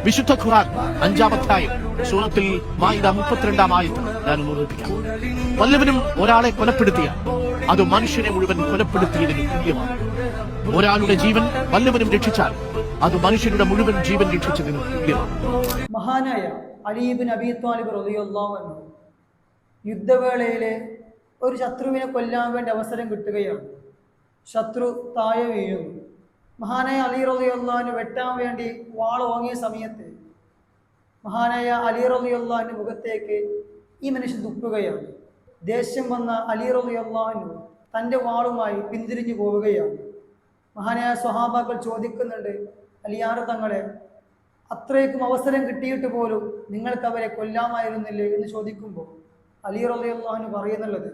വിശുദ്ധ ഖുർആൻ 5-ാം അധ്യായം സൂറത്തുൽ മാഇദ 32-ാം ആയത്ത് ഞാൻ ഓർമ്മിപ്പിക്കാം. വല്ലവനും ഒരാളെ കൊലപ്പെടുത്തിയ അത് മനുഷ്യനെ മുഴുവൻ കൊലപ്പെടുത്തിയതിന് തുല്യമാണ്. ഒരാളുടെ ജീവൻ വല്ലവനും രക്ഷിച്ചാൽ അത് മനുഷ്യരുടെ മുഴുവൻ ജീവൻ രക്ഷിച്ചതിന് തുല്യമാണ്. മഹാനായ അലി ഇബ്നു അബീ ത്വാലിബ് റളിയല്ലാഹു അൻഹു യുദ്ധവേളയിലെ ഒരു ശത്രുവിനെ കൊല്ലാൻ വേണ്ടി അവസരം കിട്ടുകയാണ്. ശത്രു താഴെ വീഴുന്നു. മഹാനായ അലി റളിയല്ലാഹു അൻഹു വെട്ടാൻ വേണ്ടി വാൾ ഓങ്ങിയ സമയത്ത് മഹാനായ അലി റളിയല്ലാഹു അൻഹു മുഖത്തേക്ക് ഈ മനുഷ്യൻ തുപ്പുകയാണ്. ദേഷ്യം വന്ന അലി റളിയല്ലാഹു അൻഹു തൻ്റെ വാളുമായി പിന്തിരിഞ്ഞു പോവുകയാണ്. മഹാനായ സ്വഹാബാക്കൾ ചോദിക്കുന്നുണ്ട്, അലിയാർ തങ്ങളെ, അത്രയ്ക്കും അവസരം കിട്ടിയിട്ട് പോലും നിങ്ങൾക്ക് അവരെ കൊല്ലാമായിരുന്നില്ലേ എന്ന് ചോദിക്കുമ്പോൾ അലി റളിയല്ലാഹു അൻഹു പറയുന്നുള്ളത്,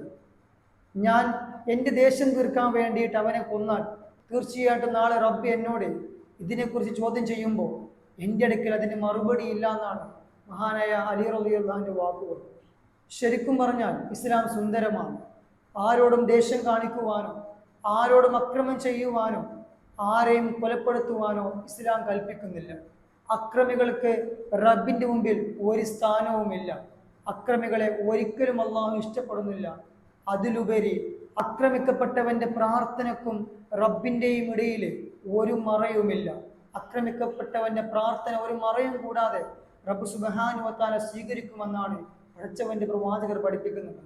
ഞാൻ എൻ്റെ ദേഷ്യം തീർക്കാൻ വേണ്ടിയിട്ട് അവനെ കൊന്നാൽ തീർച്ചയായിട്ടും നാളെ റബ്ബ് എന്നോട് ഇതിനെക്കുറിച്ച് ചോദ്യം ചെയ്യുമ്പോൾ എൻ്റെ അടുക്കൽ അതിന് മറുപടി ഇല്ല എന്നാണ് മഹാനായ അലി റളിയല്ലാഹു അൻഹു വാക്കുകൾ. ശരിക്കും പറഞ്ഞാൽ ഇസ്ലാം സുന്ദരമാണ്. ആരോടും ദേഷ്യം കാണിക്കുവാനോ ആരോടും അക്രമം ചെയ്യുവാനോ ആരെയും കൊലപ്പെടുത്തുവാനോ ഇസ്ലാം കൽപ്പിക്കുന്നില്ല. അക്രമികൾക്ക് റബ്ബിൻ്റെ മുമ്പിൽ ഒരു സ്ഥാനവുമില്ല. അക്രമികളെ ഒരിക്കലും അള്ളാഹു ഇഷ്ടപ്പെടുന്നില്ല. അതിലുപരി ആക്രമിക്കപ്പെട്ടവന്റെ പ്രാർത്ഥനക്കും റബ്ബിൻ്റെയും ഇടയിൽ ഒരു മറയുമില്ല. ആക്രമിക്കപ്പെട്ടവന്റെ പ്രാർത്ഥന ഒരു മറയും കൂടാതെ റബ്ബ് സുബ്ഹാനഹു വ തആല സ്വീകരിക്കുമെന്നാണ് പടച്ചവന്റെ പ്രവാചകർ പഠിപ്പിക്കുന്നത്.